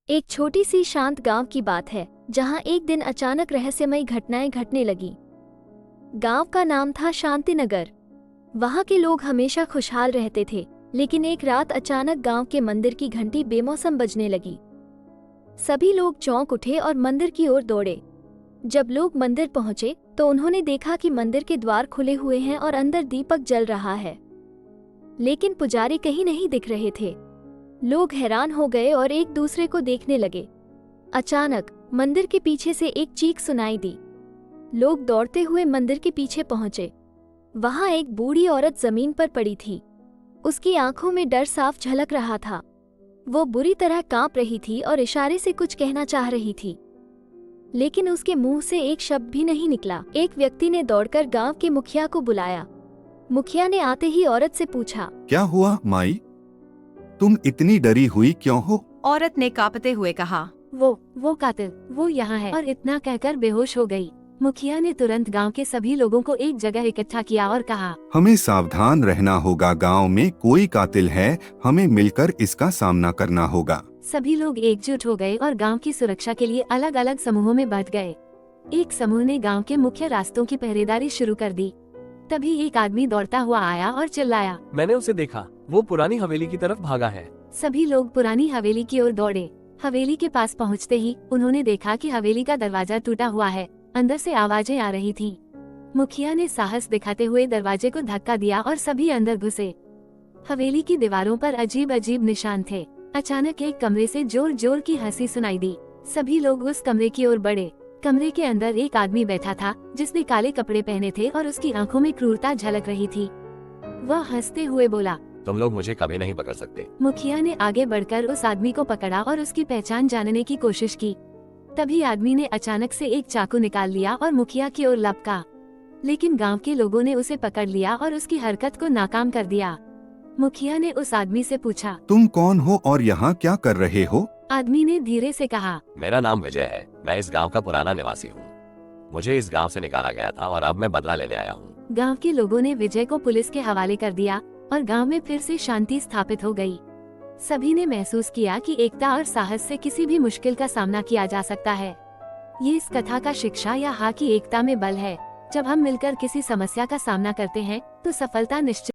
एक छोटी सी शांत गांव की बात है जहां एक दिन अचानक रहस्यमयी घटनाएं घटने लगी। गांव का नाम था शांतिनगर। वहां के लोग हमेशा खुशहाल रहते थे, लेकिन एक रात अचानक गांव के मंदिर की घंटी बेमौसम बजने लगी। सभी लोग चौंक उठे और मंदिर की ओर दौड़े। जब लोग मंदिर पहुंचे तो उन्होंने देखा कि मंदिर के द्वार खुले हुए हैं और अंदर दीपक जल रहा है, लेकिन पुजारी कहीं नहीं दिख रहे थे। लोग हैरान हो गए और एक दूसरे को देखने लगे। अचानक मंदिर के पीछे से एक चीख सुनाई दी। लोग दौड़ते हुए मंदिर के पीछे पहुंचे। वहां एक बूढ़ी औरत जमीन पर पड़ी थी। उसकी आंखों में डर साफ झलक रहा था। वो बुरी तरह कांप रही थी और इशारे से कुछ कहना चाह रही थी, लेकिन उसके मुंह से एक शब्द भी नहीं निकला। एक व्यक्ति ने दौड़कर गांव के मुखिया को बुलाया। मुखिया ने आते ही औरत से पूछा, क्या हुआ माई? तुम इतनी डरी हुई क्यों हो? औरत ने कांपते हुए कहा, वो कातिल, वो यहाँ है। और इतना कहकर बेहोश हो गई। मुखिया ने तुरंत गांव के सभी लोगों को एक जगह इकट्ठा किया और कहा, हमें सावधान रहना होगा। गांव में कोई कातिल है, हमें मिलकर इसका सामना करना होगा। सभी लोग एकजुट हो गए और गांव की सुरक्षा के लिए अलग अलग समूहों में बंट गए। एक समूह ने गांव के मुख्य रास्तों की पहरेदारी शुरू कर दी। तभी एक आदमी दौड़ता हुआ आया और चिल्लाया, मैंने उसे देखा, वो पुरानी हवेली की तरफ भागा है। सभी लोग पुरानी हवेली की ओर दौड़े। हवेली के पास पहुंचते ही उन्होंने देखा कि हवेली का दरवाजा टूटा हुआ है। अंदर से आवाजें आ रही थी। मुखिया ने साहस दिखाते हुए दरवाजे को धक्का दिया और सभी अंदर घुसे। हवेली की दीवारों पर अजीब अजीब निशान थे। अचानक एक कमरे से जोर जोर की हंसी सुनाई दी। सभी लोग उस कमरे की ओर बढ़े। कमरे के अंदर एक आदमी बैठा था जिसने काले कपड़े पहने थे और उसकी आंखों में क्रूरता झलक रही थी। वह हंसते हुए बोला, तुम लोग मुझे कभी नहीं पकड़ सकते। मुखिया ने आगे बढ़कर उस आदमी को पकड़ा और उसकी पहचान जानने की कोशिश की। तभी आदमी ने अचानक से एक चाकू निकाल लिया और मुखिया की ओर लपका, लेकिन गांव के लोगों ने उसे पकड़ लिया और उसकी हरकत को नाकाम कर दिया। मुखिया ने उस आदमी से पूछा, तुम कौन हो और यहाँ क्या कर रहे हो? आदमी ने धीरे से कहा, मेरा नाम विजय है, मैं इस गांव का पुराना निवासी हूँ। मुझे इस गांव से निकाला गया था और अब मैं बदला लेने आया हूँ। गांव के लोगों ने विजय को पुलिस के हवाले कर दिया और गांव में फिर से शांति स्थापित हो गई। सभी ने महसूस किया कि एकता और साहस से किसी भी मुश्किल का सामना किया जा सकता है। ये इस कथा का शिक्षा या कि एकता में बल है। जब हम मिलकर किसी समस्या का सामना करते हैं तो सफलता निश्चित